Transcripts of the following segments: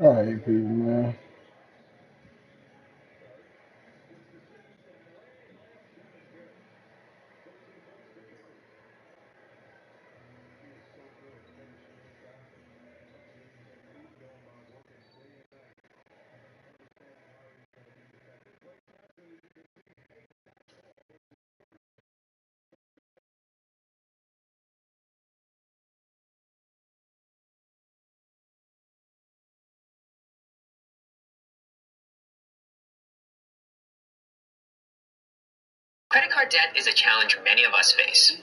I hate people, man. Credit card debt is a challenge many of us face.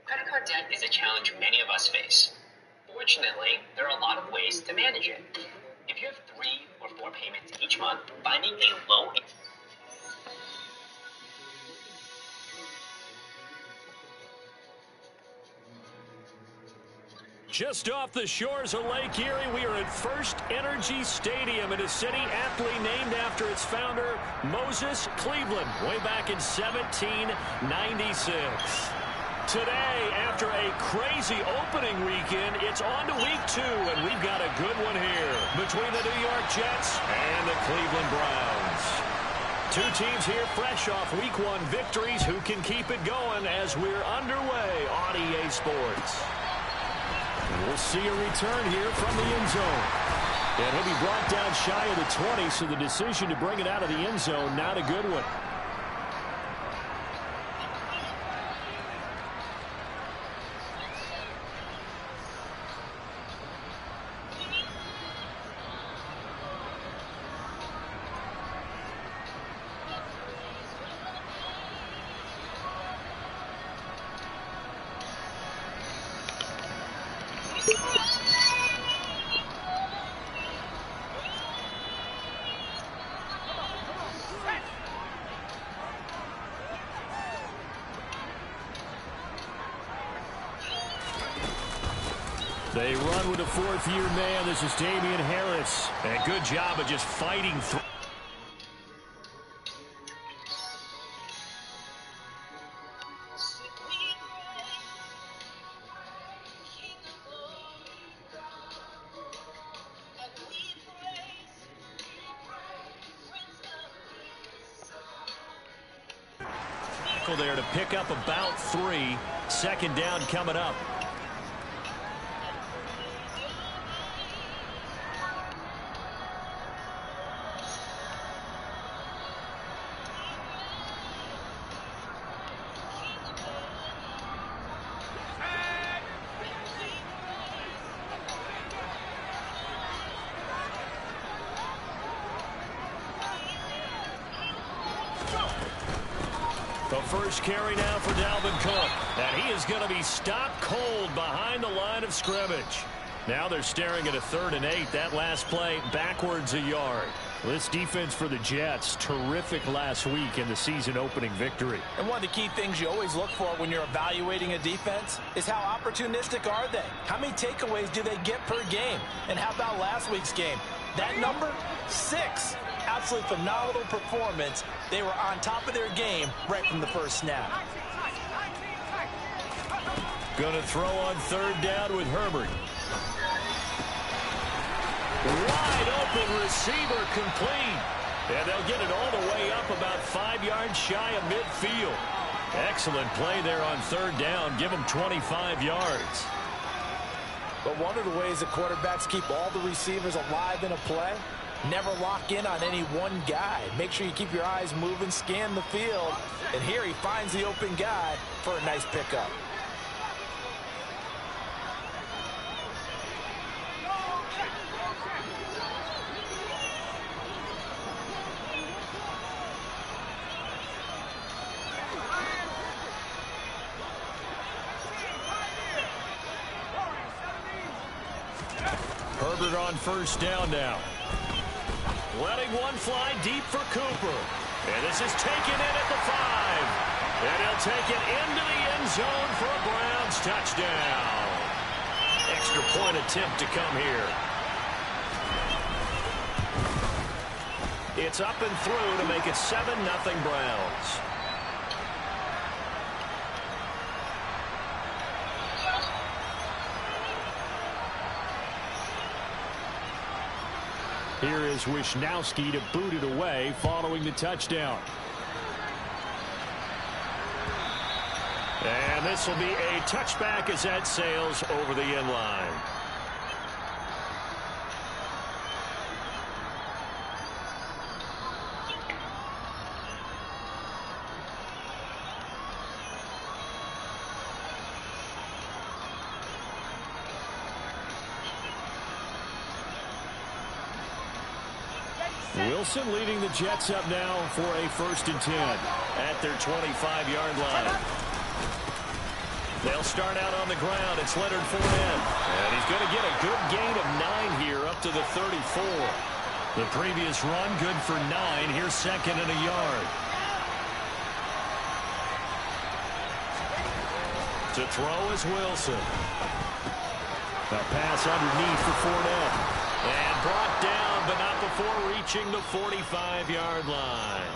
Credit card debt is a challenge many of us face. Fortunately, there are a lot of ways to manage it. If you have 3 or 4 payments each month, finding a low Just off the shores of Lake Erie, we are at First Energy Stadium in a city aptly named after its founder, Moses Cleveland, way back in 1796. Today, after a crazy opening weekend, it's on to week 2, and we've got a good one here between the New York Jets and the Cleveland Browns. Two teams here fresh off week 1 victories who can keep it going as we're underway on EA Sports. We'll see a return here from the end zone. And he'll be brought down shy of the 20, so the decision to bring it out of the end zone, not a good one. They run with a 4th-year man. This is Damian Harris. And a good job of just fighting through. There to pick up about 3. Second down coming up. The first carry now for Dalvin Cook. And he is going to be stopped cold behind the line of scrimmage. Now they're staring at a 3rd and 8. That last play backwards a yard. This defense for the Jets, terrific last week in the season-opening victory. And one of the key things you always look for when you're evaluating a defense is how opportunistic are they? How many takeaways do they get per game? And how about last week's game? That number, 6. Absolutely phenomenal performance. They were on top of their game right from the first snap. Going to throw on 3rd down with Herbert. Wide open receiver complete. And they'll get it all the way up about 5 yards shy of midfield. Excellent play there on third down. Give them 25 yards. But one of the ways that quarterbacks keep all the receivers alive in a play, never lock in on any one guy. Make sure you keep your eyes moving, scan the field. And here he finds the open guy for a nice pickup. Herbert on first down now. Letting one fly deep for Cooper. And this is taken in at the 5. And he'll take it into the end zone for a Browns touchdown. Extra point attempt to come here. It's up and through to make it 7-0 Browns. Here is Wisnowski to boot it away following the touchdown. And this will be a touchback as that sails over the end line. Wilson leading the Jets up now for a 1st and 10 at their 25-yard line. They'll start out on the ground. It's Leonard Fournette. And he's going to get a good gain of 9 here up to the 34. The previous run good for 9. Here's 2nd and a yard. To throw is Wilson. A pass underneath for Fournette. And brought down, but not before reaching the 45-yard line.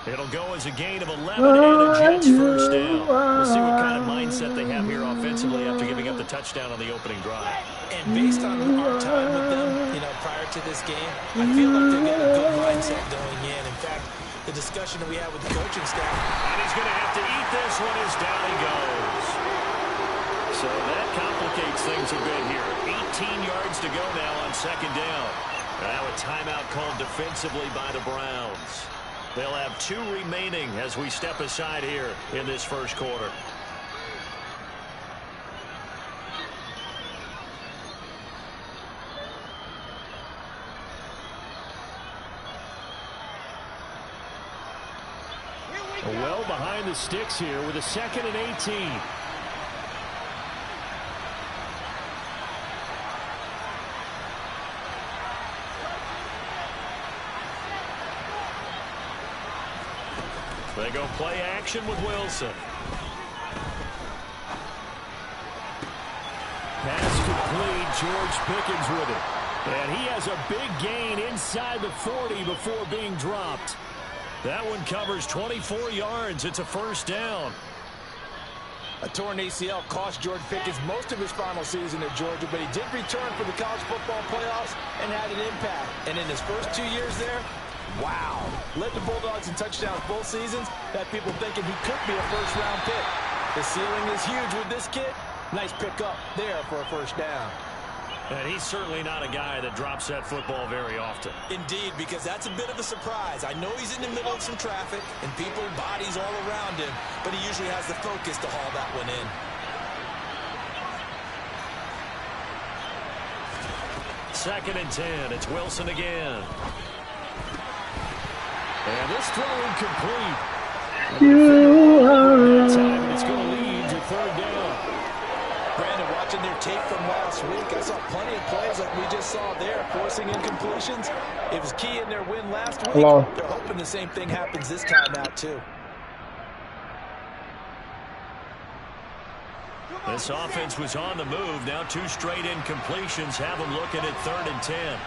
It'll go as a gain of 11 and a Jets first down. We'll see what kind of mindset they have here offensively after giving up the touchdown on the opening drive. And based on our time with them, prior to this game, I feel like they're getting a good mindset going in. In fact, the discussion that we had with the coaching staff. And he's going to have to eat this one as down he goes. So that complicates things a bit here. 18 yards to go now on 2nd down. Now a timeout called defensively by the Browns. They'll have 2 remaining as we step aside here in this first quarter. Well behind the sticks here with a 2nd and 18. They go play action with Wilson. Pass complete. George Pickens with it. And he has a big gain inside the 40 before being dropped. That one covers 24 yards. It's a 1st down. A torn ACL cost George Pickens most of his final season at Georgia, but he did return for the college football playoffs and had an impact. And in his first 2 years there, wow. Led the Bulldogs in touchdowns both seasons. Had people thinking he could be a first-round pick. The ceiling is huge with this kid. Nice pickup there for a 1st down. And he's certainly not a guy that drops that football very often. Indeed, because that's a bit of a surprise. I know he's in the middle of some traffic and people, bodies all around him, but he usually has the focus to haul that one in. 2nd and 10. It's Wilson again. And this throw incomplete. It's going to lead to 3rd down. Brandon, watching their tape from last week, I saw plenty of plays like we just saw there, forcing incompletions. It was key in their win last week. Hello. They're hoping the same thing happens this time out, too. This offense was on the move. Now 2 straight incompletions have them looking at 3rd and 10.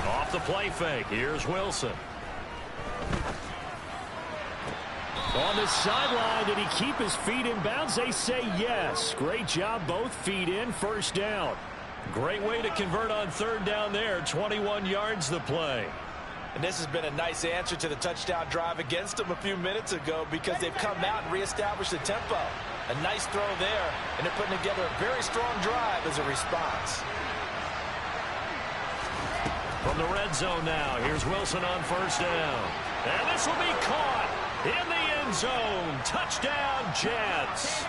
Off the play fake. Here's Wilson. On the sideline, did he keep his feet in bounds? They say yes. Great job, both feet in. 1st down. Great way to convert on third down there. 21 yards the play. And this has been a nice answer to the touchdown drive against them a few minutes ago because they've come out and reestablished the tempo. A nice throw there, and they're putting together a very strong drive as a response. From the red zone now, here's Wilson on first down. And this will be caught in the end zone. Touchdown, Jets.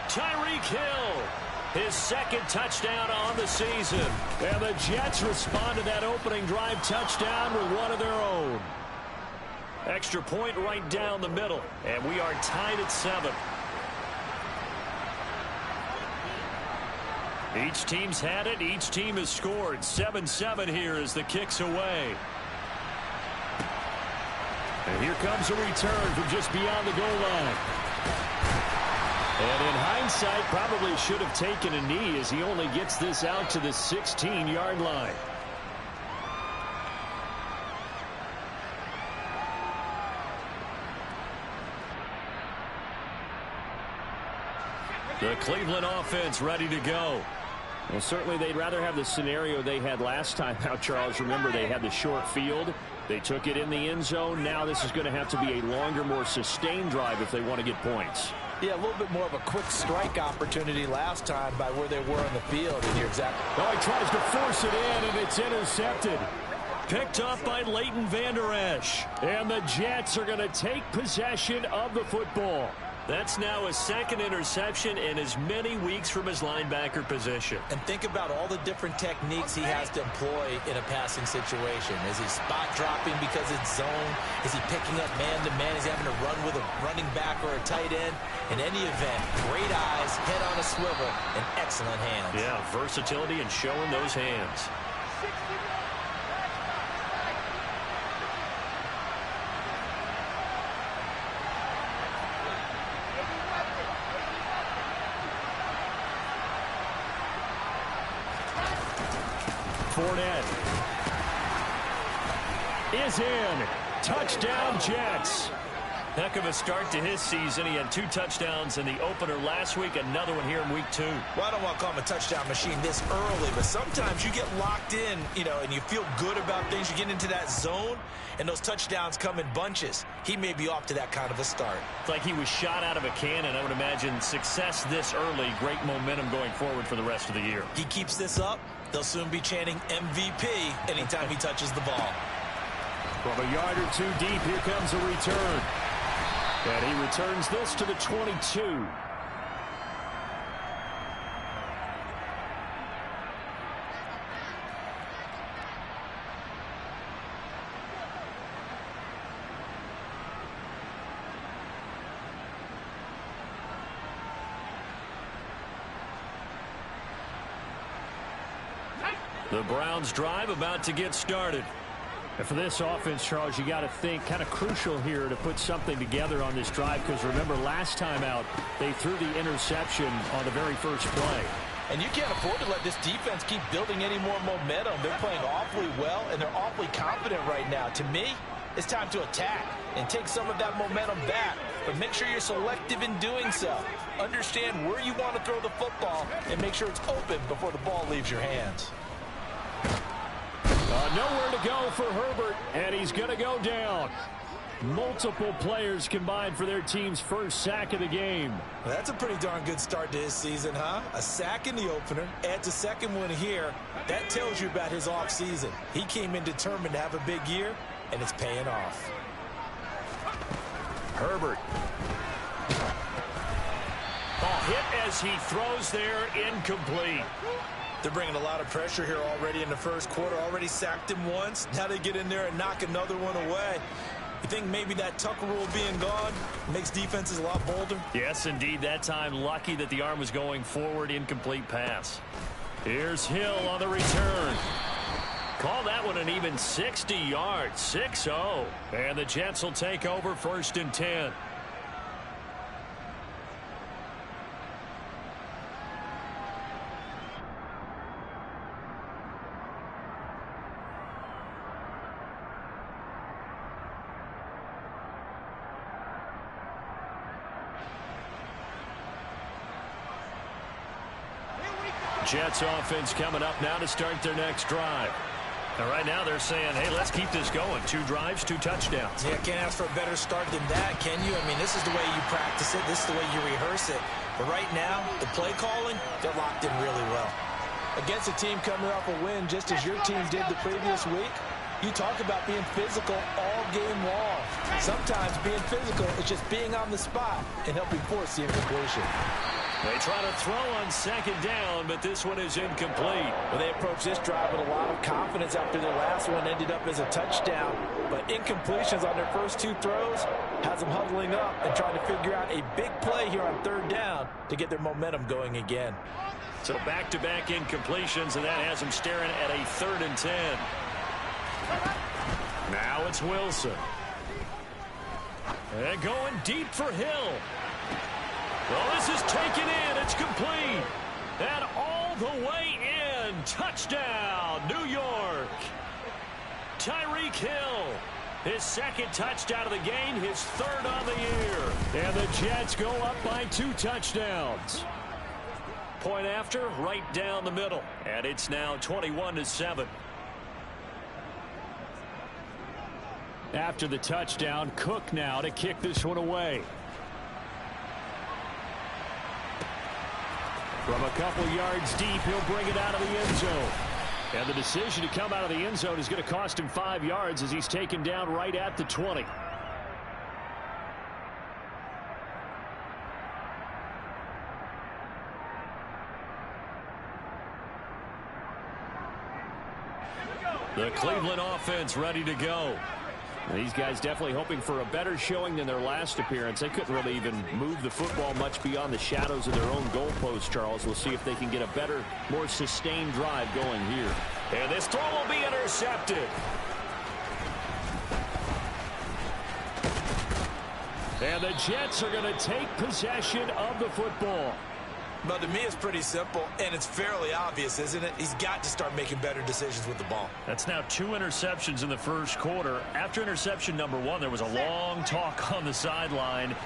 Tyreek Hill, his second touchdown on the season. And the Jets respond to that opening drive touchdown with one of their own. Extra point right down the middle. And we are tied at 7. Each team's had it. Each team has scored. 7-7 here as the kick's away. And here comes a return from just beyond the goal line. And in hindsight, probably should have taken a knee as he only gets this out to the 16-yard line. The Cleveland offense ready to go. Well, certainly they'd rather have the scenario they had last time out, Charles. Remember, they had the short field. They took it in the end zone. Now this is going to have to be a longer, more sustained drive if they want to get points. Yeah, a little bit more of a quick strike opportunity last time by where they were on the field. And you're exactly. Oh, he tries to force it in, and it's intercepted. Picked up by Leighton Vander Esch. And the Jets are going to take possession of the football. That's now his second interception in as many weeks from his linebacker position. And think about all the different techniques he has to employ in a passing situation. Is he spot dropping because it's zone? Is he picking up man-to-man? Is he having to run with a running back or a tight end? In any event, great eyes, head on a swivel, and excellent hands. Yeah, versatility and showing those hands. Fournette is in. Touchdown, Jets. Heck of a start to his season. He had 2 touchdowns in the opener last week, another one here in week 2. Well, I don't want to call him a touchdown machine this early, but sometimes you get locked in, and you feel good about things. You get into that zone, and those touchdowns come in bunches. He may be off to that kind of a start. It's like he was shot out of a cannon. I would imagine success this early, great momentum going forward for the rest of the year. He keeps this up, they'll soon be chanting MVP anytime he touches the ball. From a yard or 2 deep, here comes a return. And he returns this to the 22. The Browns drive about to get started. And for this offense, Charles, you got to think kind of crucial here to put something together on this drive, because remember last time out they threw the interception on the very first play. And you can't afford to let this defense keep building any more momentum. They're playing awfully well, and they're awfully confident right now. To me, it's time to attack and take some of that momentum back. But make sure you're selective in doing so. Understand where you want to throw the football and make sure it's open before the ball leaves your hands. Nowhere to go for Herbert, and he's going to go down. Multiple players combined for their team's first sack of the game. Well, that's a pretty darn good start to his season, huh? A sack in the opener, adds a second one here. That tells you about his offseason. He came in determined to have a big year, and it's paying off. Herbert. Ball hit as he throws there, incomplete. They're bringing a lot of pressure here already in the first quarter. Already sacked him once. Now they get in there and knock another one away. You think maybe that Tucker rule being gone makes defenses a lot bolder? Yes, indeed. That time, lucky that the arm was going forward. Incomplete pass. Here's Hill on the return. Call that one an even 60 yards. 6-0. And the Jets will take over 1st and 10. Jets offense coming up now to start their next drive. And right now they're saying, hey, let's keep this going. 2 drives, 2 touchdowns. Yeah, can't ask for a better start than that, can you? I mean, this is the way you practice it. This is the way you rehearse it. But right now, the play calling, they're locked in really well. Against a team coming off a win just as your team did the previous week, you talk about being physical all game long. Sometimes being physical is just being on the spot and helping force the incompletion. They try to throw on second down, but this one is incomplete. Well, they approach this drive with a lot of confidence after their last one ended up as a touchdown. But incompletions on their first 2 throws has them huddling up and trying to figure out a big play here on 3rd down to get their momentum going again. So back-to-back incompletions, and that has them staring at a 3rd and 10. Now it's Wilson. And going deep for Hill. Well, this is taken in. It's complete. And all the way in. Touchdown, New York. Tyreek Hill. His 2nd touchdown of the game, his 3rd on the year. And the Jets go up by 2 touchdowns. Point after, right down the middle. And it's now 21-7. After the touchdown, Cook now to kick this one away. From a couple yards deep, he'll bring it out of the end zone. And the decision to come out of the end zone is going to cost him 5 yards as he's taken down right at the 20. The Cleveland offense ready to go. These guys definitely hoping for a better showing than their last appearance. They couldn't really even move the football much beyond the shadows of their own goalpost, Charles. We'll see if they can get a better, more sustained drive going here. And this throw will be intercepted. And the Jets are going to take possession of the football. But to me, it's pretty simple, and it's fairly obvious, isn't it? He's got to start making better decisions with the ball. That's now 2 interceptions in the first quarter. After interception number 1, there was a long talk on the sideline,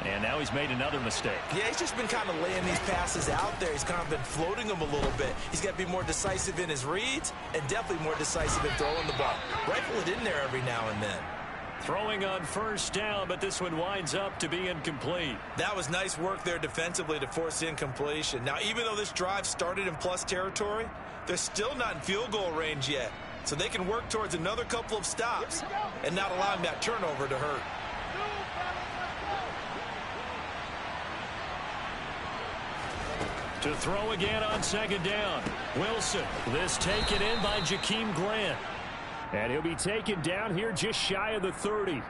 and now he's made another mistake. Yeah, he's just been kind of laying these passes out there. He's kind of been floating them a little bit. He's got to be more decisive in his reads and definitely more decisive in throwing the ball. Rifle it in there every now and then. Throwing on first down, but this one winds up to be incomplete. That was nice work there defensively to force incompletion. Now, even though this drive started in plus territory, they're still not in field goal range yet. So they can work towards another couple of stops and not allowing that turnover to hurt. To throw again on second down. Wilson. This taken in by Jakeem Grant. And he'll be taken down here just shy of the 30.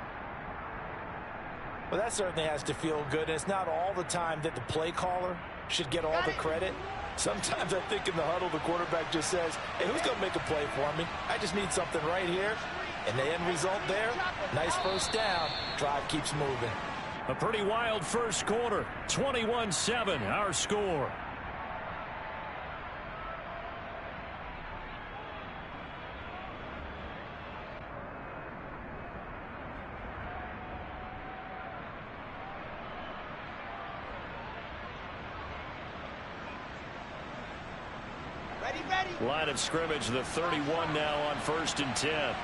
Well, that certainly has to feel good. And it's not all the time that the play caller should get all the credit. Sometimes I think in the huddle, the quarterback just says, hey, who's going to make a play for me? I just need something right here. And the end result there, nice first down. Drive keeps moving. A pretty wild first quarter. 21-7, our score. Line of scrimmage, the 31 now on 1st and 10.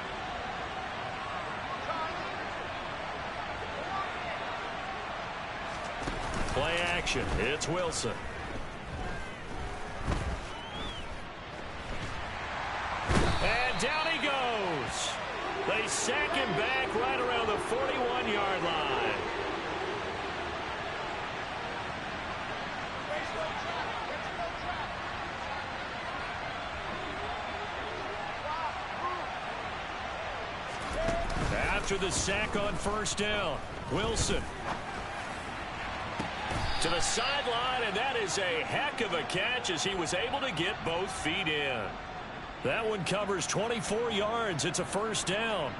Play action. It's Wilson. And down he goes. They sack him back right around the 41-yard line. After the sack on first down, Wilson to the sideline, and that is a heck of a catch as he was able to get both feet in. That one covers 24 yards. It's a first down.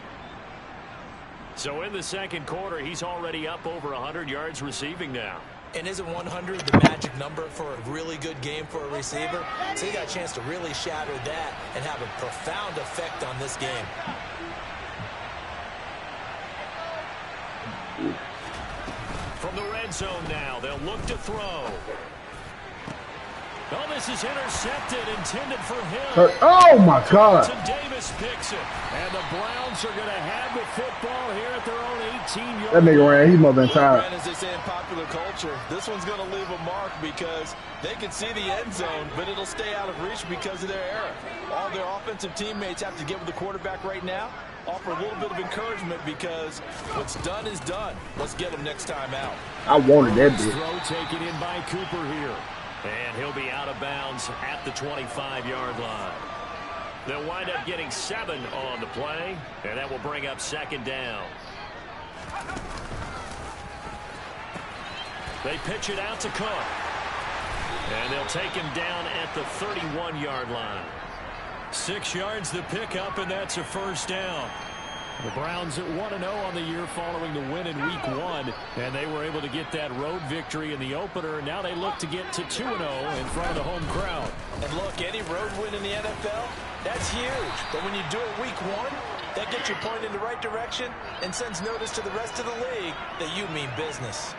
So in the second quarter, he's already up over 100 yards receiving now. And isn't 100 the magic number for a really good game for a receiver? So he got a chance to really shatter that and have a profound effect on this game. From the red zone now, they'll look to throw. Oh, this is intercepted, intended for him. Oh, my God. Davis picks it. And the Browns are going to have the football here at their own 18-yard That nigga ran. He must have been tired. As they say in popular culture, this one's going to leave a mark because they can see the end zone, but it'll stay out of reach because of their error. All their offensive teammates have to get with the quarterback right now, offer a little bit of encouragement because what's done is done. Let's get them next time out. I wanted that bitch. Throw taken in by Cooper here. And he'll be out of bounds at the 25-yard line. They'll wind up getting 7 on the play, and that will bring up second down. They pitch it out to Cook. And they'll take him down at the 31-yard line. 6 yards the pickup, and that's a first down. The Browns at 1-0 on the year following the win in Week 1, and they were able to get that road victory in the opener. Now they look to get to 2-0 in front of the home crowd. And look, any road win in the NFL, that's huge. But when you do it Week 1, that gets you pointed in the right direction and sends notice to the rest of the league that you mean business.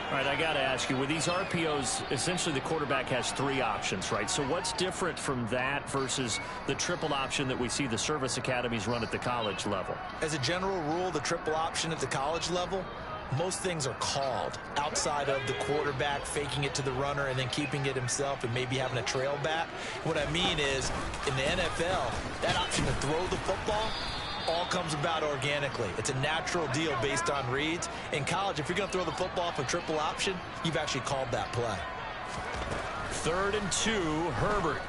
All right, I got to ask you, with these RPOs, essentially the quarterback has 3 options, right? So what's different from that versus the triple option that we see the service academies run at the college level? As a general rule, the triple option at the college level, most things are called outside of the quarterback faking it to the runner and then keeping it himself and maybe having a trail back. What I mean is, in the NFL, that option to throw the football all comes about organically. It's a natural deal based on reads. In college, if you're going to throw the football for triple option, you've actually called that play. 3rd and 2, Herbert.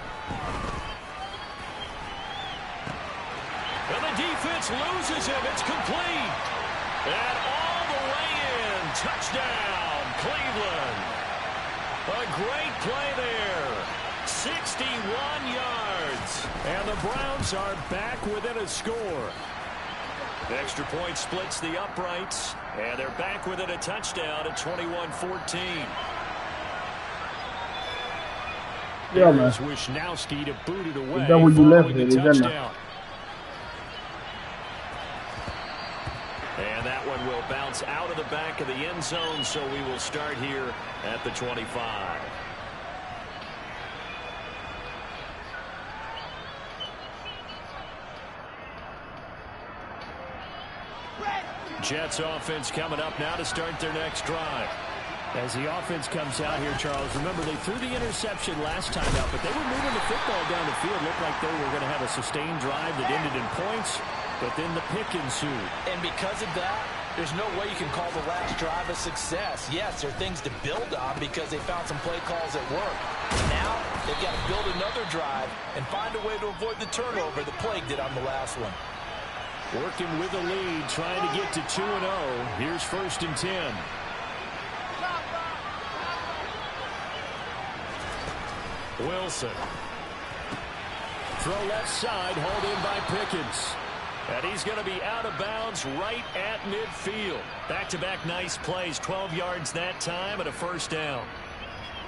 And the defense loses him. It's complete. And all the way in. Touchdown, Cleveland. A great play there. 61 yards. And the Browns are back within a score. Extra point splits the uprights. And they're back within a touchdown at 21-14. Yeah, man. Wishnowski to boot it away. Is that where you left following it? the Is that touchdown. And that one will bounce out of the back of the end zone, so we will start here at the 25. Jets offense coming up now to start their next drive. As the offense comes out here, Charles, remember they threw the interception last time out, but they were moving the football down the field. Looked like they were going to have a sustained drive that ended in points, but then the pick ensued. And because of that, there's no way you can call the last drive a success. Yes, there are things to build on because they found some play calls that work. Now they've got to build another drive and find a way to avoid the turnover the Plague did on the last one. Working with the lead, trying to get to 2-0. Here's 1st and 10. Wilson. Throw left side, hauled in by Pickens. And he's going to be out of bounds right at midfield. Back-to-back nice plays, 12 yards that time and a first down.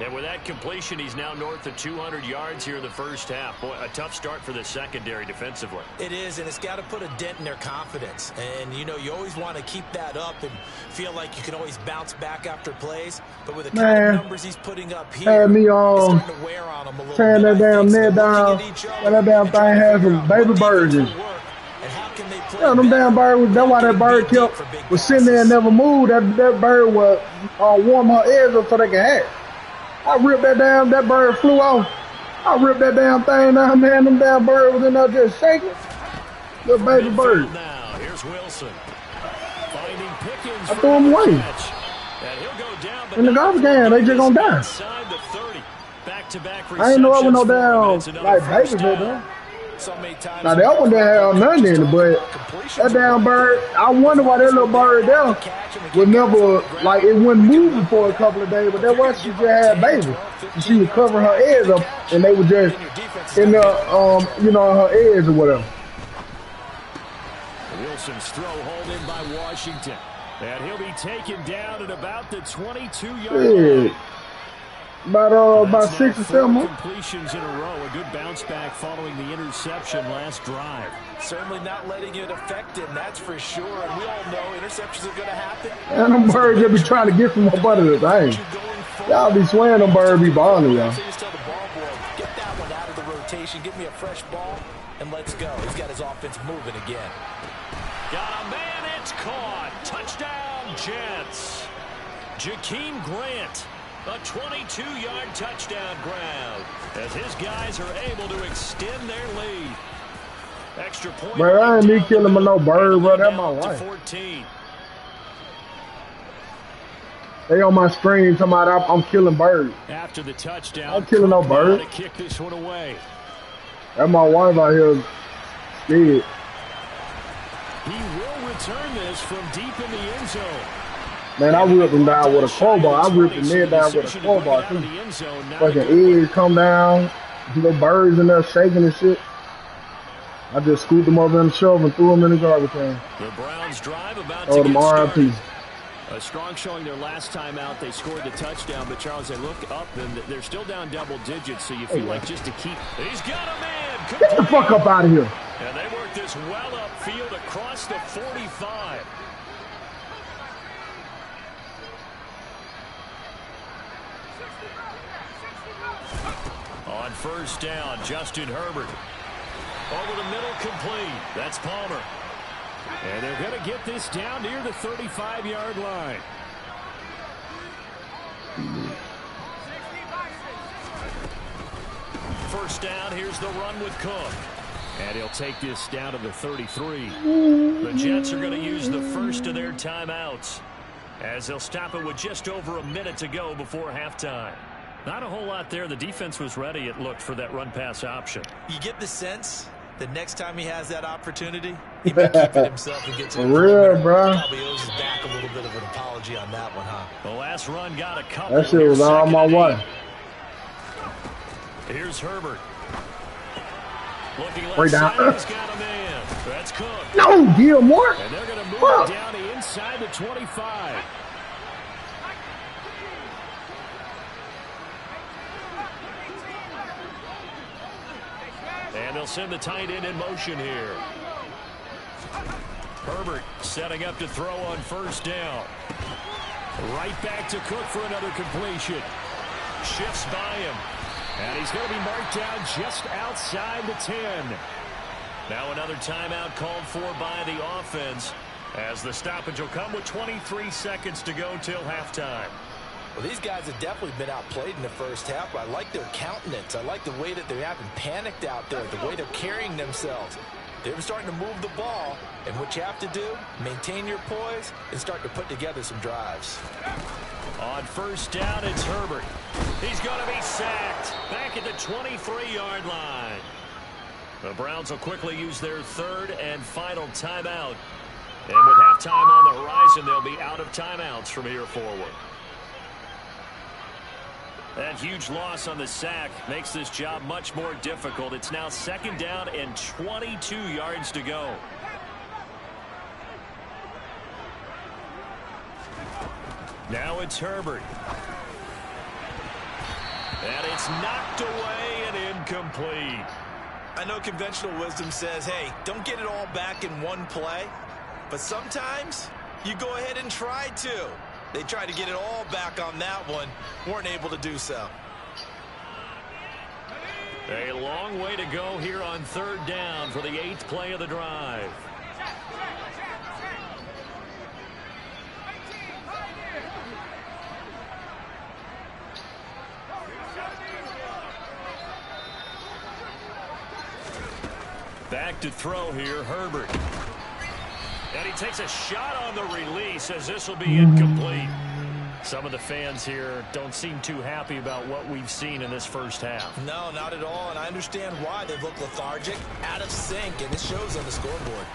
And with that completion, he's now north of 200 yards here in the first half. Boy, a tough start for the secondary defensively. It is, and it's got to put a dent in their confidence. And, you know, you always want to keep that up and feel like you can always bounce back after plays. But with the kind of numbers he's putting up here, had me it's starting to wear on him a little tearing bit. that damn net down. That damn thing has some baby birds in it. Yeah, them damn birds, that's why that bird was sitting there and never moved. That bird was warm her ears up so they can hatch. I ripped that bird flew off. I ripped that damn thing down, man. Them damn birds was in there just shaking. Little baby bird. Now, here's Wilson. Finding Pickens. I threw him away. And he'll go down, but in the garbage can, they just gonna die. Inside the 30. Back-to-back I ain't know it was no receptions damn, for him, and like, it's another baby first bird. down. Now, that one didn't have nothing in it, but that damn bird, I wonder why that little bird there would never, like, it wouldn't move for a couple of days, but that was she just had baby. She would cover her ears up, and they were just in the, you know, her ears or whatever. Wilson's throw hauled in by Washington. And he'll be taken down at about the 22-yard line. About 6 or 7. Completions in a row. A good bounce back following the interception last drive. Certainly not letting it affect him, that's for sure. And we all know interceptions are going to happen. And them birds just be trying to get from up under the thing. Y'all be swearing them birds be balling, y'all. So you just tell the ball rotation, give me a fresh ball, and let's go. He's got his offense moving again. Got a man, it's caught. Touchdown, Jets. Jakeem Grant, a 22-yard touchdown grab, as his guys are able to extend their lead. Extra point. Bro, I ain't me killing no bird, bro. That's my wife. 14. They on my screen talking about I'm killing birds. After the touchdown, I'm killing no bird. to kick this one away. That's my wife out here scared. He will return this from deep in the end zone. Man, I whipped him down with a crowbar. I whipped the man down with a crowbar too. Fucking eggs come down, little birds in there shaking and shit. I just scooped them over in the shovel and threw them in the garbage can. The Browns drive about to get started. A strong showing their last time out. They scored the touchdown, but Charles, they look up and they're still down double digits, so you feel like just to keep. He's got a man. Get the fuck up out of here. And they work this well upfield across the 45. On first down, Justin Herbert. Over the middle, complete. That's Palmer. And they're going to get this down near the 35-yard line. First down, here's the run with Cook. And he'll take this down to the 33. The Jets are going to use the first of their timeouts, as they'll stop it with just over a minute to go before halftime. Not a whole lot there. The defense was ready, it looked, for that run-pass option. You get the sense the next time he has that opportunity, he'd be keeping himself and gets for real, bro. Probably owes his back a little bit of an apology on that one, huh? The last run got a couple. That shit was all my way. Here's Herbert. Looking right left down. side, he's got a man. That's Cook. No, Gilmore. And they're going to move it down to inside the 25. And they'll send the tight end in motion here. Herbert setting up to throw on first down. Right back to Cook for another completion. Shifts by him. And he's going to be marked down just outside the 10. Now another timeout called for by the offense, as the stoppage will come with 23 seconds to go till halftime. Well, these guys have definitely been outplayed in the first half, but I like their countenance. I like the way that they haven't panicked out there, the way they're carrying themselves. They're starting to move the ball, and what you have to do, maintain your poise and start to put together some drives. On first down, it's Herbert. He's going to be sacked back at the 23-yard line. The Browns will quickly use their third and final timeout. And with halftime on the horizon, they'll be out of timeouts from here forward. That huge loss on the sack makes this job much more difficult. It's now second down and 22 yards to go. Now it's Herbert. And it's knocked away and incomplete. I know conventional wisdom says, hey, don't get it all back in one play. But sometimes you go ahead and try to. They tried to get it all back on that one. Weren't able to do so. A long way to go here on third down for the 8th play of the drive. Back to throw here, Herbert. And he takes a shot on the release, as this will be incomplete. Some of the fans here don't seem too happy about what we've seen in this first half. No, not at all, and I understand why. They look lethargic, out of sync, and it shows on the scoreboard.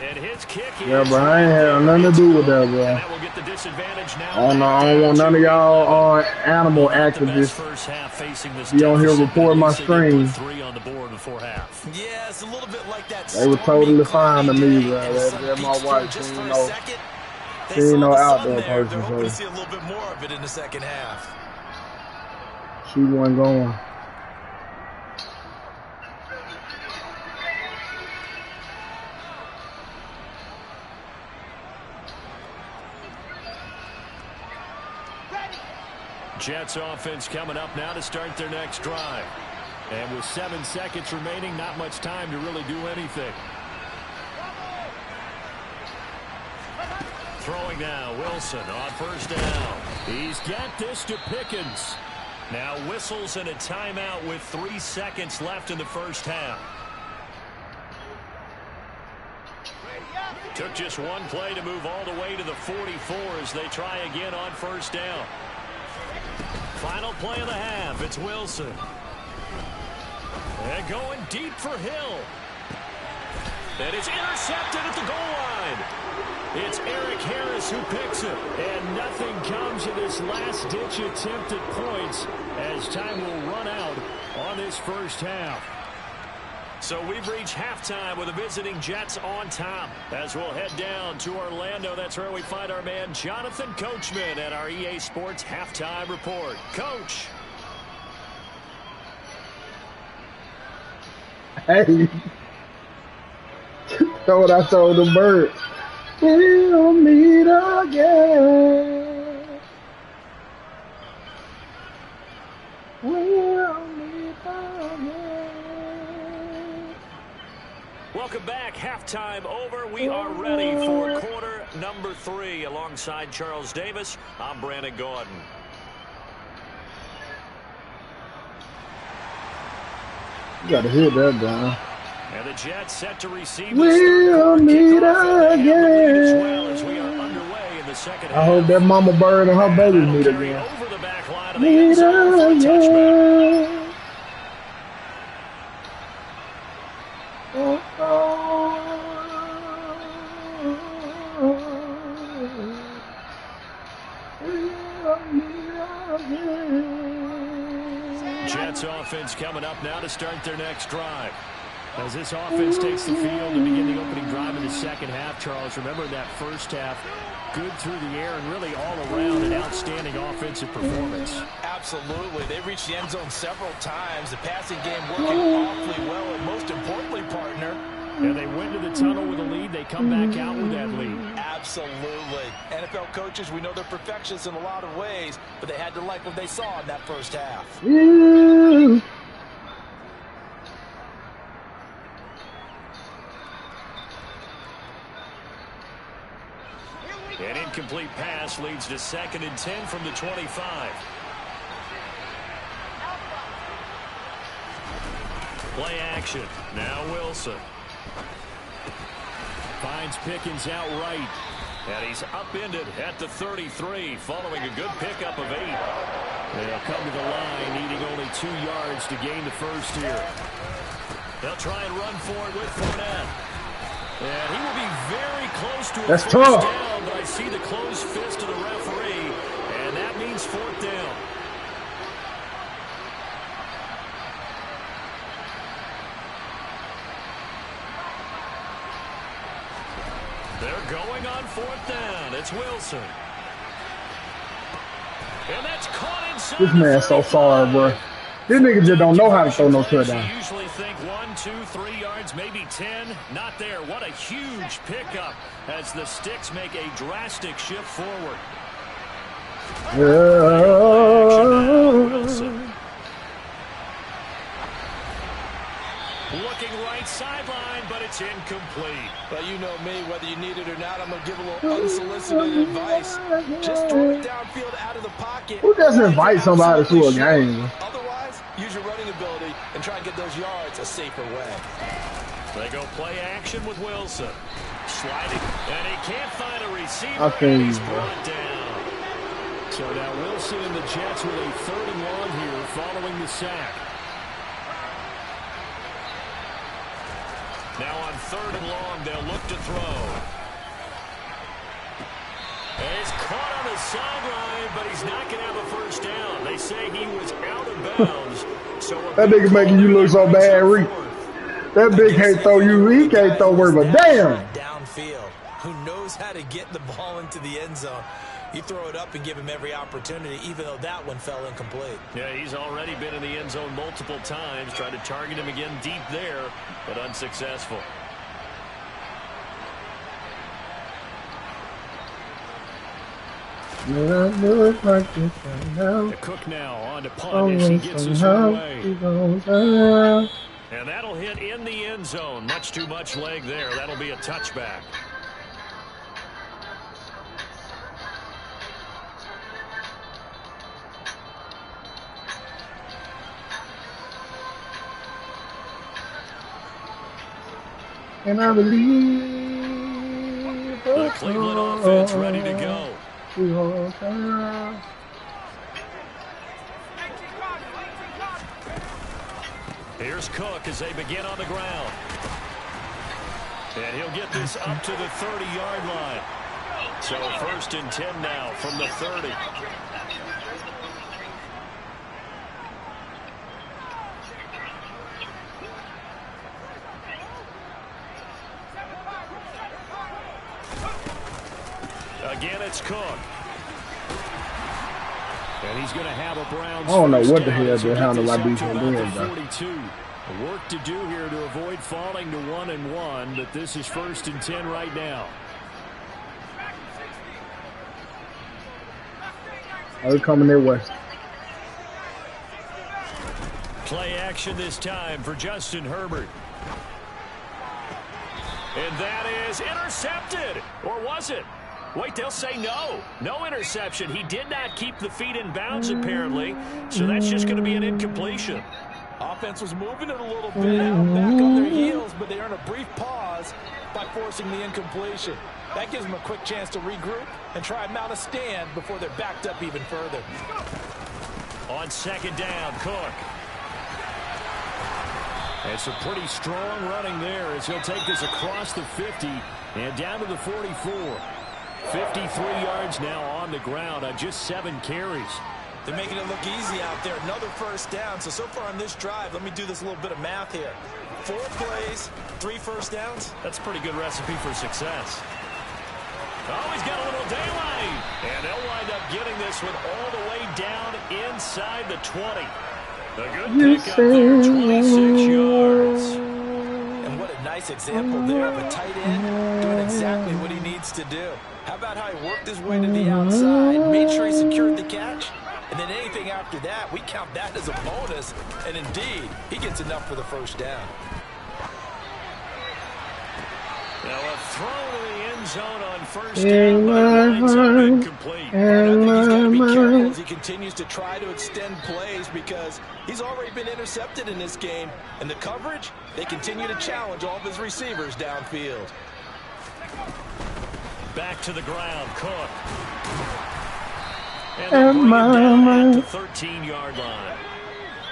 And his kick is... Yeah, bro, I ain't had nothing to do with that, bro. And that will get the disadvantage now. I don't want none of y'all animal activists be on here reporting my screen. 3 on the board before half. Yeah, it's a little bit like that. They were totally fine to me, bro. That's my wife. She ain't no outdoor person. They're hoping to see a little bit more of it in the second half. She wasn't going. Jets offense coming up now to start their next drive. And with 7 seconds remaining, not much time to really do anything. Throwing now, Wilson on first down. He's got this to Pickens. Now whistles and a timeout with 3 seconds left in the first half. Took just one play to move all the way to the 44 as they try again on first down. Final play of the half, it's Wilson. And going deep for Hill. And it's intercepted at the goal line. It's Eric Harris who picks it. And nothing comes of this last-ditch attempt at points as time will run out on this first half. So we've reached halftime with the visiting Jets on top. As we'll head down to Orlando, that's where we find our man Jonathan Coachman at our EA Sports Halftime Report. Coach. Hey. That's what I told the bird. We'll meet again. We'll meet again. Welcome back. Halftime over. We are ready for quarter number 3. Alongside Charles Davis, I'm Brandon Gordon. You gotta hit that down. And the Jets set to receive We'll meet again. Well as we are underway in the second half. I hope that mama bird and her baby meet again. Over the back line of the end zone for a touchback. Jets offense coming up now to start their next drive. As this offense takes the field to begin the opening drive in the second half, Charles, remember that first half, good through the air and really all around an outstanding offensive performance. Absolutely. They reached the end zone several times. The passing game working awfully well, and most importantly, partner. And they went to the tunnel with a lead. They come back out with that lead. Absolutely. NFL coaches, we know they're perfectionists in a lot of ways, but they had to like what they saw in that first half. An incomplete pass leads to 2nd and 10 from the 25. Play action. Now Wilson. Finds Pickens out right. And he's upended at the 33 following a good pickup of 8. They'll come to the line needing only 2 yards to gain the first here. They'll try and run for it with Fournette. And he will be very close to a That's first tough. down, but I see the closed fist of the referee, and that means 4th down. They're going on 4th down. It's Wilson. And that's caught inside. This man's so sorry, bro. This nigga just don't know how to throw no touchdown. You usually think 1, 2, 3 yards, maybe 10. Not there. What a huge pickup as the Sticks make a drastic shift forward. Wilson. Looking right sideline, but it's incomplete. Well, you know me, whether you need it or not, I'm going to give a little unsolicited advice. Just throw it downfield out of the pocket. Who doesn't invite somebody to a game? Otherwise, use your running ability and try and get those yards a safer way. They go play action with Wilson. Sliding, and he can't find a receiver, Okay, and he's brought down. So now Wilson and the Jets with a 3rd and long here following the sack. Now on 3rd and long, they'll look to throw. And he's caught on the sideline, but he's not going to have a first down. They say he was out of bounds. So That nigga making you look so bad, Reed. That big can't throw you. He can't throw worth, but damn. Downfield. Who knows how to get the ball into the end zone? You throw it up and give him every opportunity, even though that one fell incomplete. Yeah, he's already been in the end zone multiple times. Tried to target him again deep there, but unsuccessful. look like this right now. Cook now on to punt as he gets his way. And that'll hit in the end zone. Much too much leg there. That'll be a touchback. And I believe the Cleveland offense ready to go. Here's Cook as they begin on the ground. And he'll get this up to the 30-yard line. So 1st and 10 now from the 30. Again, it's Cook. And he's going to have a Browns. I don't know what the hell they're handling my defense doing, though. Work to do here to avoid falling to 1-1, but this is 1st and 10 right now. Are they coming their way? Play action this time for Justin Herbert. And that is intercepted. Or was it? Wait, they'll say no. No interception. He did not keep the feet in bounds, apparently. So that's just going to be an incompletion. Offense was moving it a little bit out back on their heels, but they earn a brief pause by forcing the incompletion. That gives them a quick chance to regroup and try and mount a stand before they're backed up even further. On 2nd down, Cook. It's a pretty strong running there as he'll take this across the 50 and down to the 44. 53 yards now on the ground on just 7 carries. They're making it look easy out there. Another 1st down. So far on this drive, let me do this little bit of math here. 4 plays, 3 1st downs. That's a pretty good recipe for success. Oh, he's got a little daylight. And they'll wind up getting this one all the way down inside the 20. A good pick up there, 26 yards. And what a nice example there of a tight end doing exactly what he needs to do. How about how he worked his way to the outside, made sure he secured the catch, and then anything after that, we count that as a bonus. And indeed, he gets enough for the 1st down. Now a throw to the end zone on 1st down, but it's incomplete. I think he's got to be careful as he continues to try to extend plays because he's already been intercepted in this game. And the coverage, they continue to challenge all of his receivers downfield. Back to the ground, Cook. And they'll bring him down at the 13-yard line.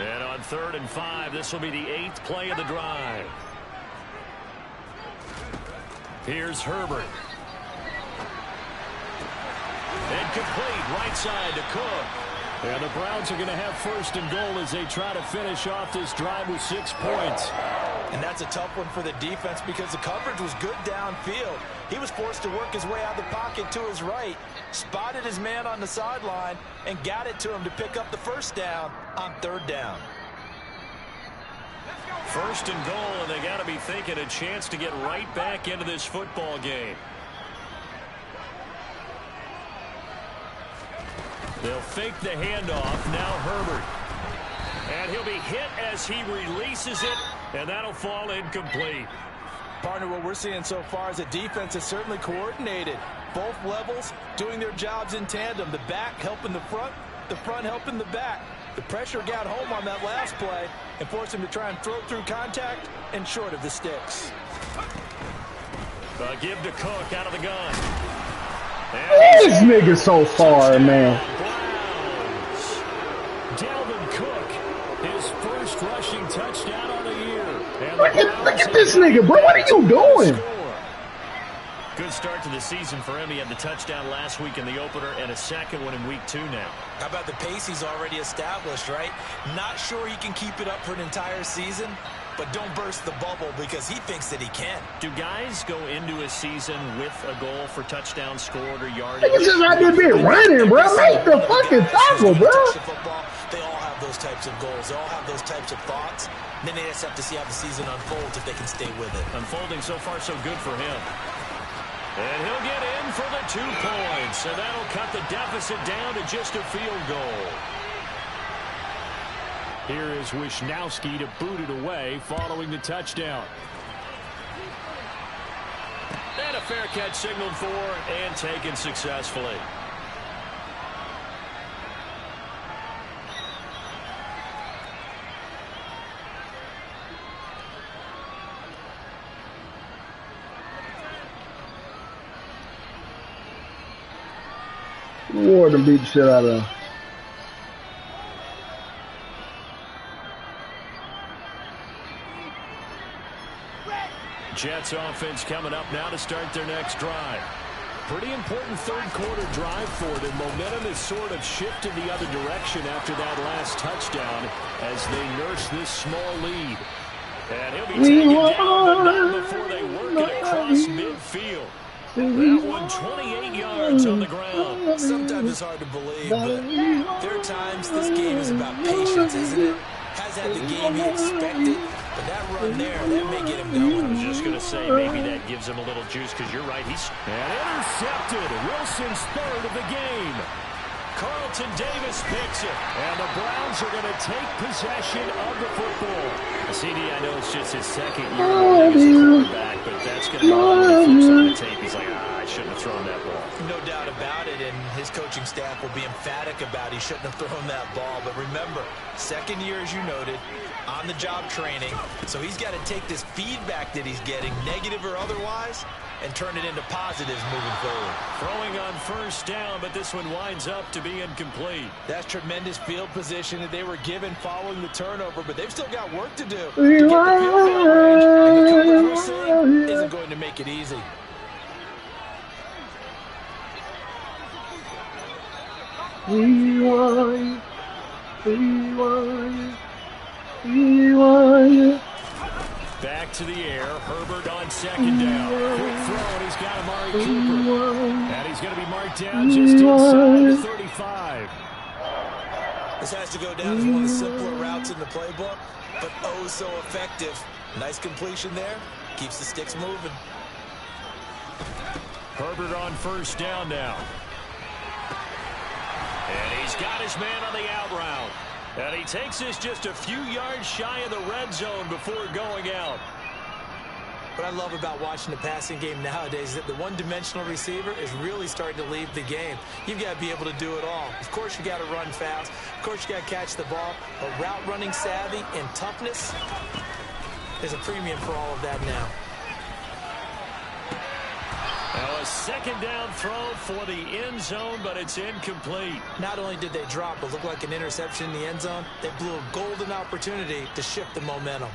And on 3rd and 5, this will be the 8th play of the drive. Here's Herbert. And complete right side to Cook. And the Browns are going to have 1st and goal as they try to finish off this drive with 6 points. And that's a tough one for the defense because the coverage was good downfield. He was forced to work his way out of the pocket to his right, spotted his man on the sideline, and got it to him to pick up the 1st down on 3rd down. 1st and goal, and they got to be thinking a chance to get right back into this football game. They'll fake the handoff. Now Herbert. And he'll be hit as he releases it, and that'll fall incomplete. Partner, what we're seeing so far is a defense that's certainly coordinated. Both levels doing their jobs in tandem. The back helping the front helping the back. The pressure got home on that last play and forced him to try and throw through contact and short of the sticks. Give to Cook out of the gun. This nigga so far, man. Dalvin Cook, his 1st rushing touchdown on the year. And Look at this nigga, bro. What are you doing? Good start to the season for him. He had the touchdown last week in the opener and a 2nd one in week 2 now. How about the pace he's already established, right? Not sure he can keep it up for an entire season, but don't burst the bubble because he thinks that he can. Do guys go into a season with a goal for touchdown scored or yardage? Niggas just out there being running, bro. Make the fucking tackle, bro. They all have those types of goals. They all have those types of thoughts. And then they just have to see how the season unfolds if they can stay with it. Unfolding so far so good for him. And he'll get in for the 2 points. And that'll cut the deficit down to just a field goal. Here is Wisnowski to boot it away following the touchdown. And a fair catch signaled for and taken successfully. Warden beat the shit out of him. Jets offense coming up now to start their next drive. Pretty important third-quarter drive for them. Momentum has sort of shifted the other direction after that last touchdown as they nurse this small lead. And he'll be taken down, but not before they work it across midfield. That one 28 yards on the ground. Sometimes it's hard to believe, but there are times this game is about patience, isn't it? Has had the game he expected, but that run there, that may get him going. I was just going to say, maybe that gives him a little juice, because you're right. He's intercepted. Wilson's third of the game. Carlton Davis picks it, and the Browns are going to take possession of the football. CD, I know it's just his second year as a quarterback, but that's going to go on when he flips on the tape. He's like, I shouldn't have thrown that ball. No doubt about it, and his coaching staff will be emphatic about he shouldn't have thrown that ball. But remember, second year, as you noted, on-the-job training, so he's got to take this feedback that he's getting, negative or otherwise, and turn it into positives moving forward. Throwing on first down, but this one winds up to be incomplete. That's tremendous field position that they were given following the turnover, but they've still got work to do to get the field goal range, and the coverage we're seeing isn't going to make it easy. Back to the air. Herbert on second down. Quick throw, and he's got Amari Cooper. And he's going to be marked down just inside the 35. This has to go down as one of the simpler routes in the playbook, but oh so effective. Nice completion there. Keeps the sticks moving. Herbert on first down now. And he's got his man on the out route. And he takes this just a few yards shy of the red zone before going out. What I love about watching the passing game nowadays is that the one-dimensional receiver is really starting to leave the game. You've got to be able to do it all. Of course, you got to run fast. Of course, you got to catch the ball. But route running savvy and toughness, there's a premium for all of that now. Now a second down throw for the end zone, but it's incomplete. Not only did they drop what looked like an interception in the end zone, they blew a golden opportunity to shift the momentum.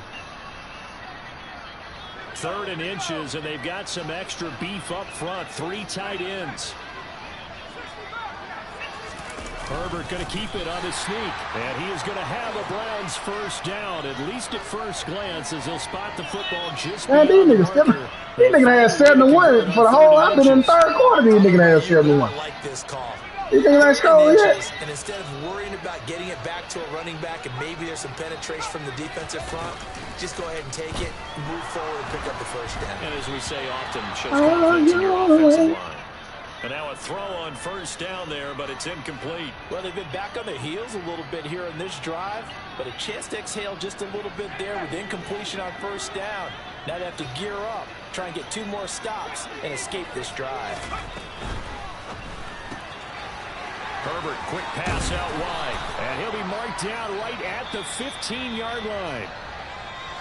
3rd and inches, and they've got some extra beef up front. 3 tight ends. Herbert going to keep it on the sneak, and he is going to have a Browns first down, at least at first glance, as they'll spot the football just beyond the marker. These niggas had 7-1 for the whole. I've been in the third quarter. These niggas had 7-1. I like this call. You think they scored yet? And instead of worrying about getting it back to a running back and maybe there's some penetration from the defensive front, just go ahead and take it, move forward, and pick up the first down. And as we say often, shows confidence in your offensive line. And now a throw on first down there, but it's incomplete. Well, they've been back on their heels a little bit here in this drive, but a chance to exhale just a little bit there with incompletion on first down. Now they have to gear up, try and get 2 more stops, and escape this drive. Herbert, quick pass out wide, and he'll be marked down right at the 15-yard line.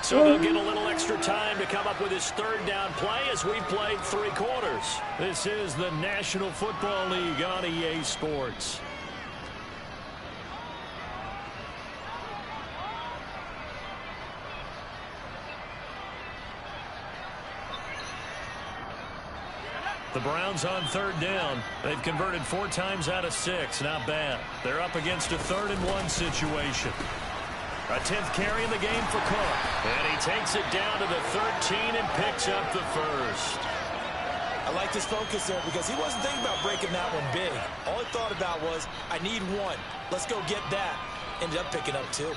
So they'll get a little extra time to come up with his 3rd down play as we've played 3 quarters. This is the National Football League on EA Sports. The Browns on 3rd down. They've converted 4 times out of 6. Not bad. They're up against a 3rd and 1 situation. A 10th carry in the game for Cook. And he takes it down to the 13 and picks up the first. I like his focus there because he wasn't thinking about breaking that one big. All he thought about was, I need 1. Let's go get that. Ended up picking up 2.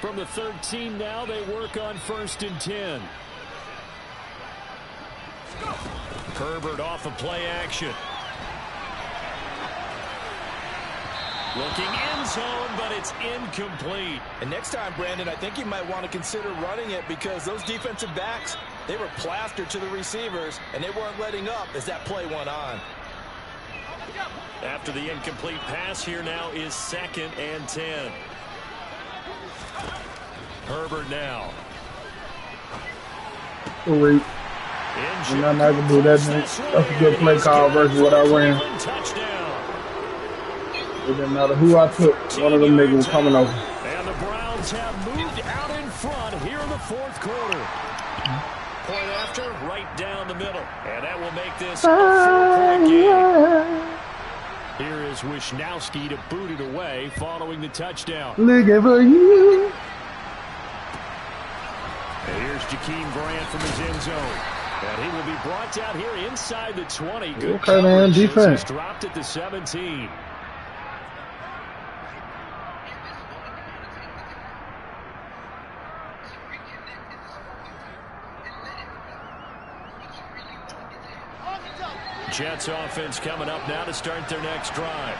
From the 13 now, they work on 1st and 10. Herbert off of play action. Looking end zone, but it's incomplete. And next time, Brandon, I think you might want to consider running it because those defensive backs, they were plastered to the receivers, and they weren't letting up as that play went on. After the incomplete pass, here now is 2nd and 10. Herbert now. Sweet. And I can do that. That's a good play call versus what I ran. It didn't matter who I took. One of them niggas was coming over. And the Browns have moved out in front here in the 4th quarter. Point after, right down the middle. And that will make this a 4-point game. Here is Wisnowski to boot it away following the touchdown. Looking for you. And here's Jakeem Grant from his end zone. And he will be brought down here inside the 20. Good okay, man, defense. He's dropped at the 17. Jets offense coming up now to start their next drive.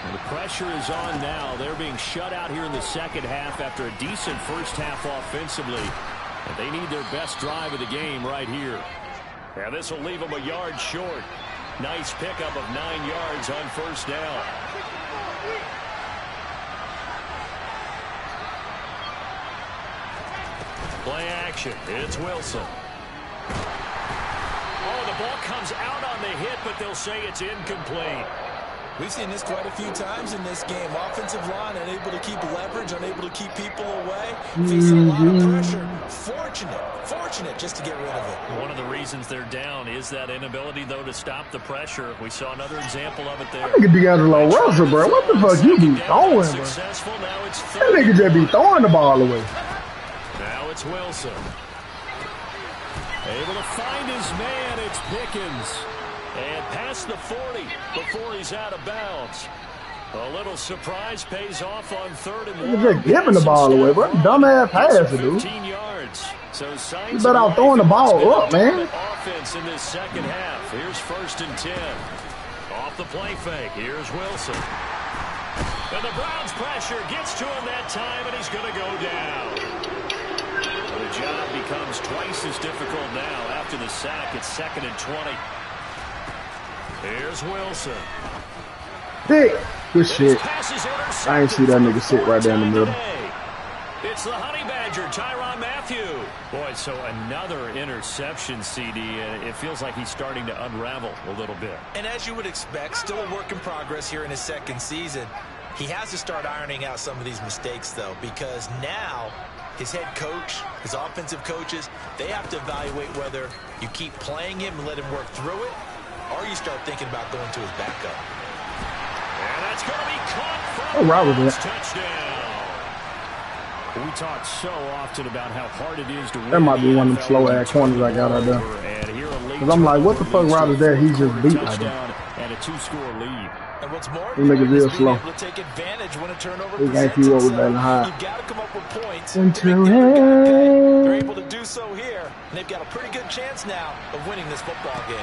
And the pressure is on now. They're being shut out here in the second half after a decent first half offensively. And they need their best drive of the game right here. And this will leave them a yard short. Nice pickup of 9 yards on first down. Play action. It's Wilson. Oh, the ball comes out on the hit, but they'll say it's incomplete. We've seen this quite a few times in this game. Offensive line unable to keep leverage, unable to keep people away, facing a lot of pressure. Fortunate just to get rid of it. One of the reasons they're down is that inability, though, to stop the pressure. We saw another example of it there. That nigga D'Angelo Russell, bro. What the fuck you be throwing, bro? That nigga just be throwing the ball away. Now it's Wilson. Able to find his man. It's Pickens. And past the 40 before he's out of bounds. A little surprise pays off on 3rd and 1. You're just giving the ball away, bro. Dumbass pass, dude. 15 yards. So you better out throwing the ball up, man. Offense in this second half. Here's 1st and 10. Off the play fake. Here's Wilson. And the Browns pressure gets to him that time, and he's going to go down. The job becomes twice as difficult now after the sack. It's 2nd and 20. Here's Wilson. Hey, good shit. I ain't see that nigga sit right there in the middle. It's the Honey Badger, Tyrann Mathieu. Boy, so another interception, CD. It feels like he's starting to unravel a little bit. And as you would expect, still a work in progress here in his 2nd season. He has to start ironing out some of these mistakes, though, because now his head coach, his offensive coaches, they have to evaluate whether you keep playing him and let him work through it, or you start thinking about going to his backup. And that's going to be caught from touchdown. We talk so often about how hard it is to win. That might be one of them slow-ass corners I got out there. Because I'm like, what the fuck route is that? He just beat like that. And a 2-score lead. And what's more, he make it real slow. To take advantage when a turnover he can't keep up with that high. You've got to come up with points. They're able to do so here, and they've got a pretty good chance now of winning this football game.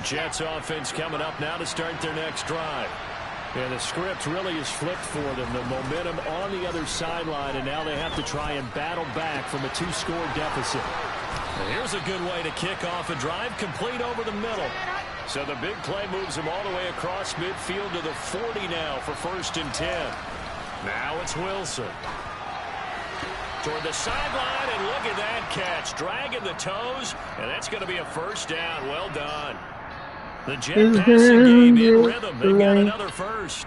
Jets offense coming up now to start their next drive. And the script really is flipped for them. The momentum on the other sideline, and now they have to try and battle back from a 2-score deficit. And here's a good way to kick off a drive, complete over the middle. So the big play moves them all the way across midfield to the 40 now for 1st and 10. Now it's Wilson. Toward the sideline, and look at that catch. Dragging the toes, and that's going to be a 1st down. Well done. The Jet passing game in rhythm. They got another 1st.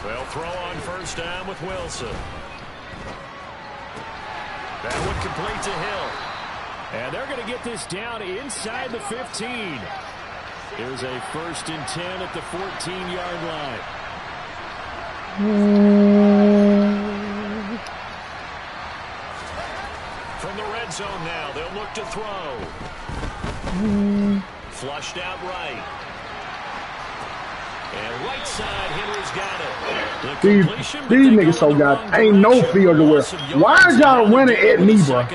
They'll throw on 1st down with Wilson. That would complete to Hill. And they're going to get this down inside the 15. Here's a 1st and 10 at the 14-yard line. From the red zone now, they'll look to throw. Flushed out right. And right side, Henry's got it. These niggas so got ain't no field to win. Why is y'all running at me, bro?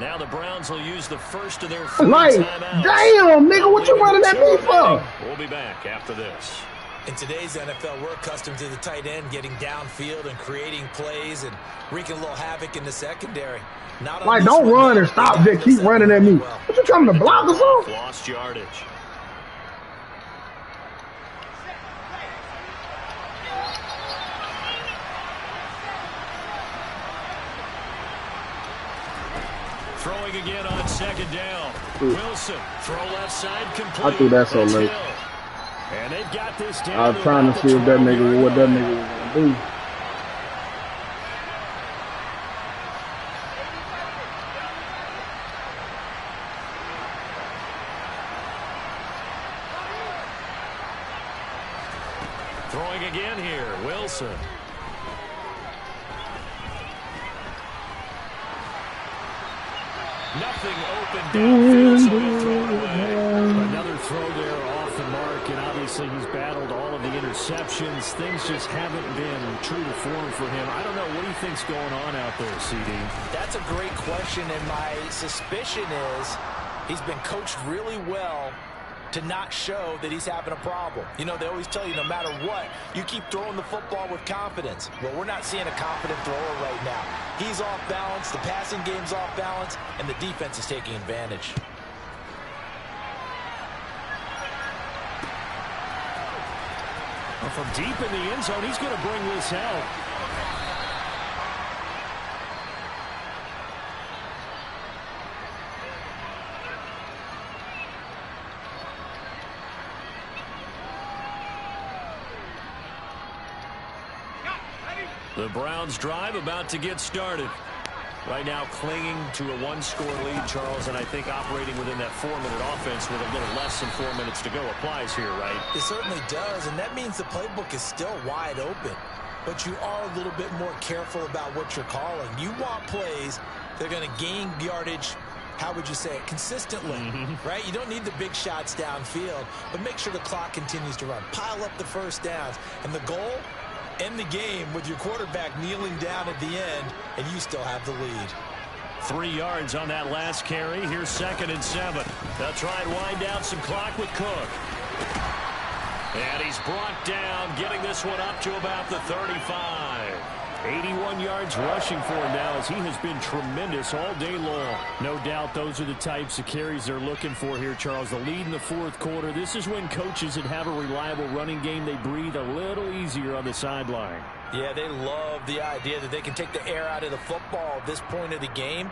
Now the Browns will use the first of their like, damn, nigga, what you running at me for? We'll be back after this. In today's NFL, we're accustomed to the tight end getting downfield and creating plays and wreaking a little havoc in the secondary. Not like, don't run and stop, just keep running at me. What you trying to block or something? Lost yardage. Throwing again on 2nd down. Wilson, throw left side, complete. I threw that so late. And they've got this down. I was trying to see if that nigga, what that nigga was going to do. Throwing again here, Wilson. Nothing open downfield, so he'll throw it away. Another throw there off the mark, and obviously he's battled all of the interceptions. Things just haven't been true to form for him. I don't know. What do you think's going on out there, CD? That's a great question, and my suspicion is he's been coached really well to not show that he's having a problem. You know, they always tell you no matter what, you keep throwing the football with confidence. Well, we're not seeing a confident thrower right now. He's off balance, the passing game's off balance, and the defense is taking advantage. Well, from deep in the end zone, he's going to bring this out. The Browns drive about to get started. Right now clinging to a 1-score lead, Charles, and I think operating within that 4-minute offense with a little less than 4 minutes to go applies here, right? It certainly does, and that means the playbook is still wide open. But you are a little bit more careful about what you're calling. You want plays that are going to gain yardage, how would you say it, consistently, right? You don't need the big shots downfield, but make sure the clock continues to run. Pile up the first downs, and the goal, end the game with your quarterback kneeling down at the end, and you still have the lead. 3 yards on that last carry. Here's 2nd and 7. They'll try and wind down some clock with Cook. And he's brought down, getting this one up to about the 35. 81 yards rushing for him now as he has been tremendous all day long. No doubt those are the types of carries they're looking for here, Charles. The lead in the 4th quarter. This is when coaches that have a reliable running game, they breathe a little easier on the sideline. Yeah, they love the idea that they can take the air out of the football at this point of the game.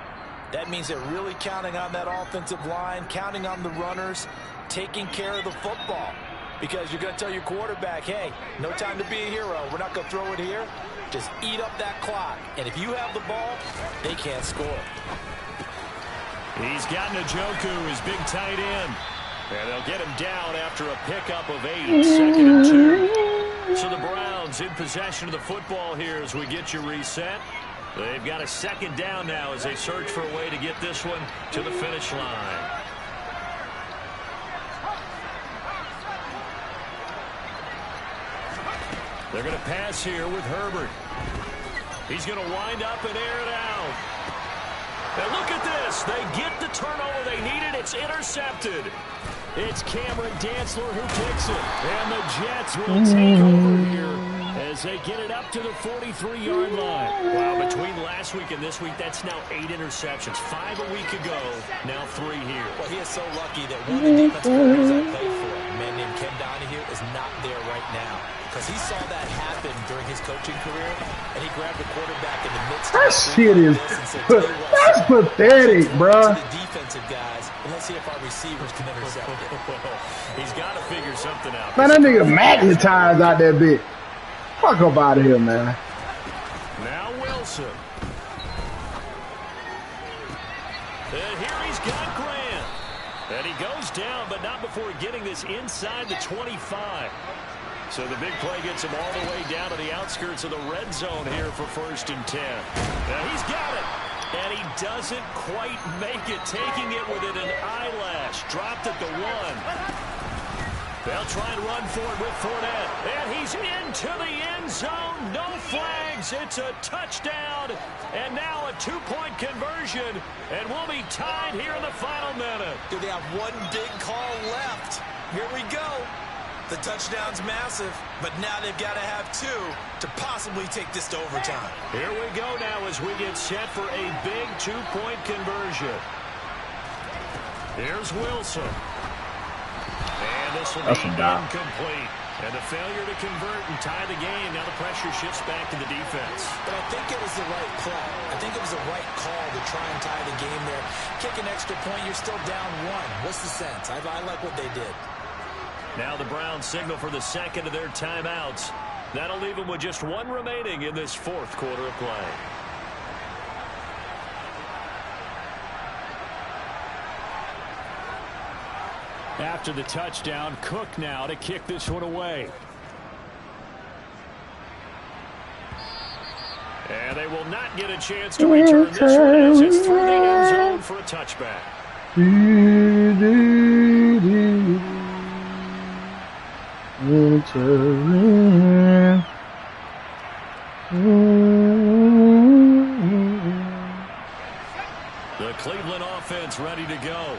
That means they're really counting on that offensive line, counting on the runners, taking care of the football. Because you're going to tell your quarterback, hey, no time to be a hero. We're not going to throw it here. Just eat up that clock. And if you have the ball, they can't score. He's got Njoku, his big tight end. And they'll get him down after a pickup of 8, 2nd and 2. So the Browns in possession of the football here as we get you reset. They've got a 2nd down now as they search for a way to get this one to the finish line. They're going to pass here with Herbert. He's going to wind up and air it out. And look at this. They get the turnover they needed. It's intercepted. It's Cameron Dantzler who picks it. And the Jets will take over here as they get it up to the 43-yard line. Wow, between last week and this week, that's now 8 interceptions. 5 a week ago, now 3 here. Well, he is so lucky that one of the defensive players I played for, a man named Ken Donahue, is not there right now. Because he saw that happen during his coaching career, and he grabbed the quarterback in the midst of that shit is, that's pathetic, bro. The defensive guys, and let's see if our receivers can intercept it. He's got to figure something out. Man, that nigga magnetized out that bit. Fuck up out of here, man. Now Wilson. And here he's got Grant. And he goes down, but not before getting this inside the 25. So the big play gets him all the way down to the outskirts of the red zone here for 1st and 10. Now he's got it. And he doesn't quite make it, taking it within an eyelash. Dropped at the 1. They'll try and run for it with Fournette. And he's into the end zone. No flags. It's a touchdown. And now a 2-point conversion. And we'll be tied here in the final minute. Do they have one big call left? Here we go. The touchdown's massive, but now they've got to have 2 to possibly take this to overtime. Here we go now as we get set for a big 2-point conversion. Here's Wilson. And this will be incomplete. And the failure to convert and tie the game. Now the pressure shifts back to the defense. But I think it was the right play. I think it was the right call to try and tie the game there. Kick an extra point, you're still down 1. What's the sense? I like what they did. Now the Browns signal for the second of their timeouts. That'll leave them with just 1 remaining in this 4th quarter of play. After the touchdown, Cook now to kick this one away. And they will not get a chance to return this one as it's through the end zone for a touchback. The Cleveland offense ready to go.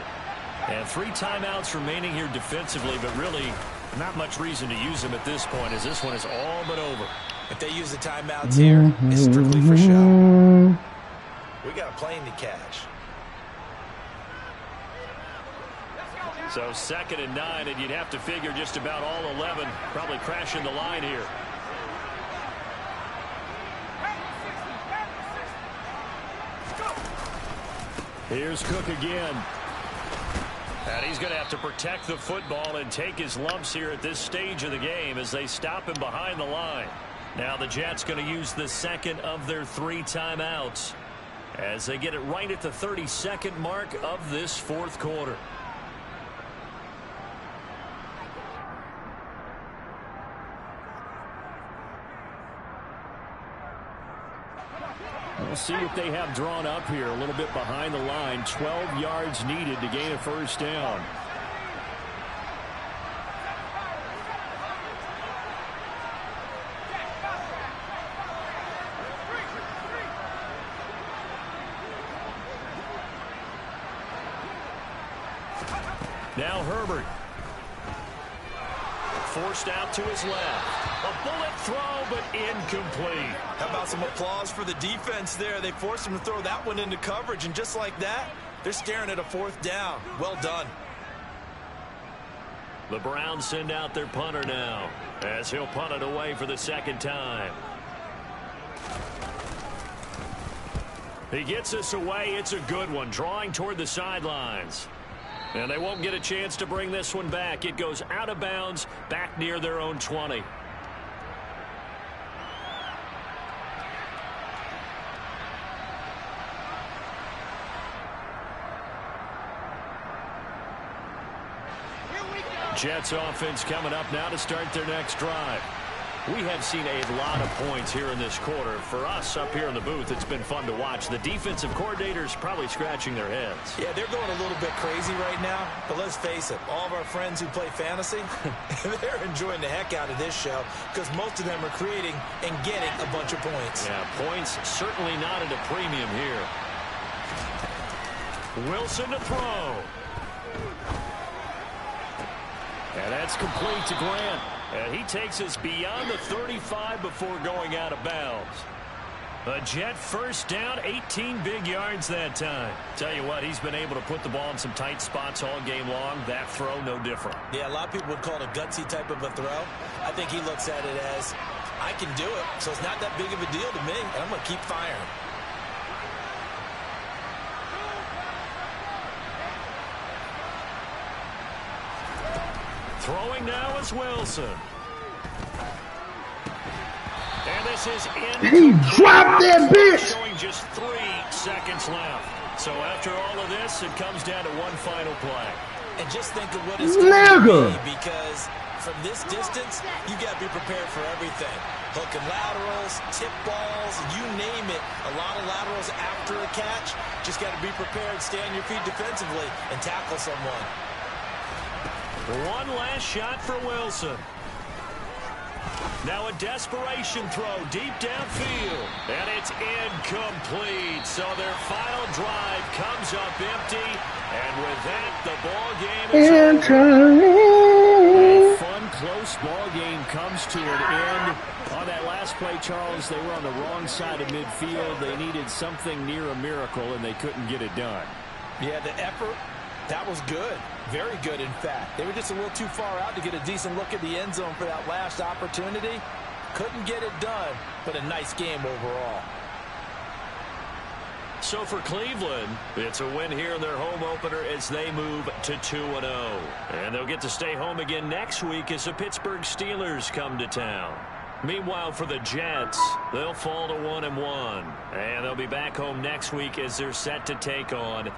And 3 timeouts remaining here defensively, but really not much reason to use them at this point as this one is all but over. If they use the timeouts here, it's strictly for show. We got a plane to catch. So 2nd and 9, and you'd have to figure just about all 11 probably crashing the line here. Here's Cook again. And he's going to have to protect the football and take his lumps here at this stage of the game as they stop him behind the line. Now the Jets going to use the 2nd of their 3 timeouts as they get it right at the 32nd mark of this 4th quarter. We'll see what they have drawn up here. A little bit behind the line. 12 yards needed to gain a 1st down. Now Herbert. Forced out to his left. A bullet throw, but incomplete. How about some applause for the defense there? They forced him to throw that one into coverage, and just like that, they're staring at a 4th down. Well done. The Browns send out their punter now as he'll punt it away for the 2nd time. He gets us away. It's a good one, drawing toward the sidelines. And they won't get a chance to bring this one back. It goes out of bounds back near their own 20. Jets offense coming up now to start their next drive. We have seen a lot of points here in this quarter. For us up here in the booth, it's been fun to watch. The defensive coordinators probably scratching their heads. Yeah, they're going a little bit crazy right now. But let's face it, all of our friends who play fantasy, they're enjoying the heck out of this show because most of them are creating and getting a bunch of points. Yeah, points certainly not at a premium here. Wilson to throw. And that's complete to Grant. And he takes us beyond the 35 before going out of bounds. A Jet 1st down, 18 big yards that time. Tell you what, he's been able to put the ball in some tight spots all game long. That throw, no different. Yeah, a lot of people would call it a gutsy type of a throw. I think he looks at it as, I can do it, so it's not that big of a deal to me, and I'm going to keep firing. Throwing now is Wilson. And this is in. He dropped that bitch. Showing just 3 seconds left. So after all of this, it comes down to one final play. And just think of what it's going to be, because from this distance, you got to be prepared for everything. Hook and laterals, tip balls, you name it. A lot of laterals after a catch. Just got to be prepared, stay on your feet defensively, and tackle someone. One last shot for Wilson. Now a desperation throw deep downfield. And it's incomplete. So their final drive comes up empty. And with that, the ball game is over. A fun, close ball game comes to an end. On that last play, Charles, they were on the wrong side of midfield. They needed something near a miracle, and they couldn't get it done. Yeah, the effort, that was good. Very good, in fact. They were just a little too far out to get a decent look at the end zone for that last opportunity. Couldn't get it done, but a nice game overall. So for Cleveland, it's a win here in their home opener as they move to 2-0. And they'll get to stay home again next week as the Pittsburgh Steelers come to town. Meanwhile, for the Jets, they'll fall to 1-1. And they'll be back home next week as they're set to take on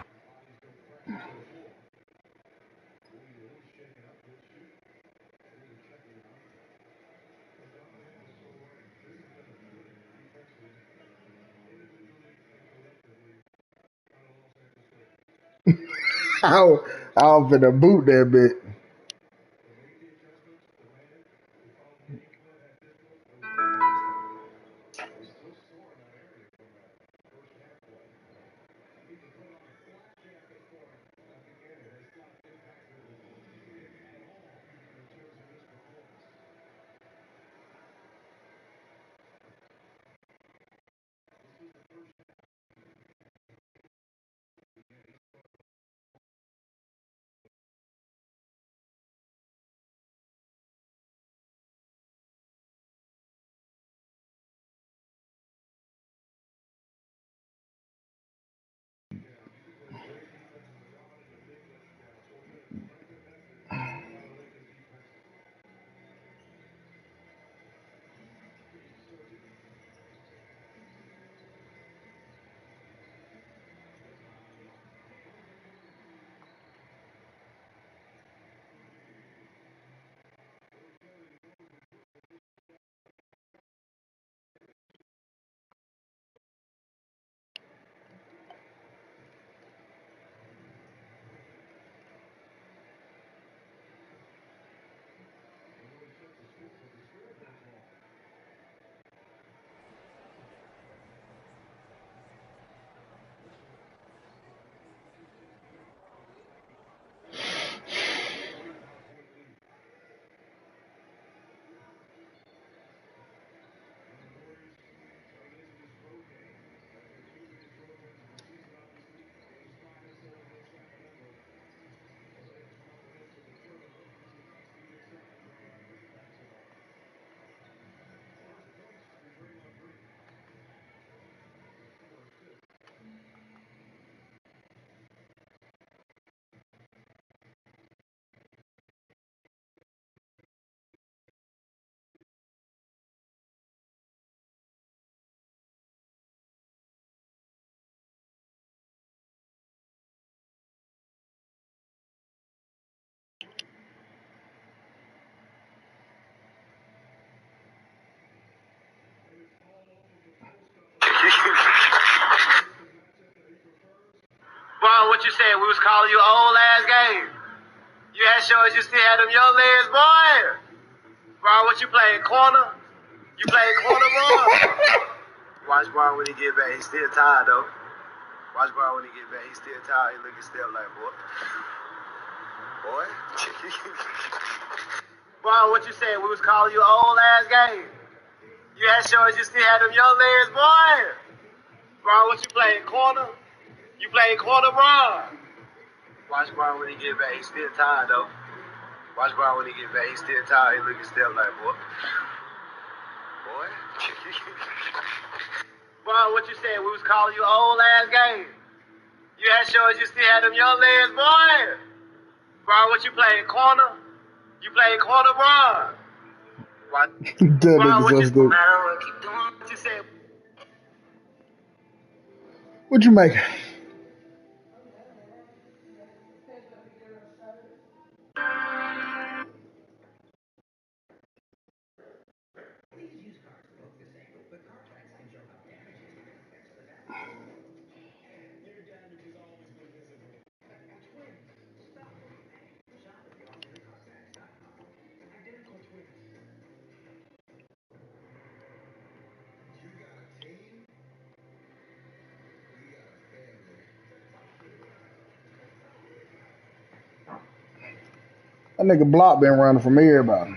I was finna boot that bit. Bro, what you said? We was calling you old ass game. You had shows you still had them young legs, boy. Bro, what you playing corner? You playing corner, bro? Watch Bro when he get back. He's still tired though. Watch Bro when he get back. He's still tired. He looking still like boy. Boy. Bro, what you said? We was calling you old ass game. You had shows you still had them young legs, boy. Bro, what you playing corner? You playing corner, bro. Watch Bro when he get back. He's still tired, though. Watch Bro when he get back. He's still tired. He looking still like, boy. Boy. Bro, what you said? We was calling you old ass game. You had shows you still had them young legs, boy. Bro, what you playing corner? You playing corner, bro. Watch. Bro, what you said? What you make? That nigga Block been running from everybody.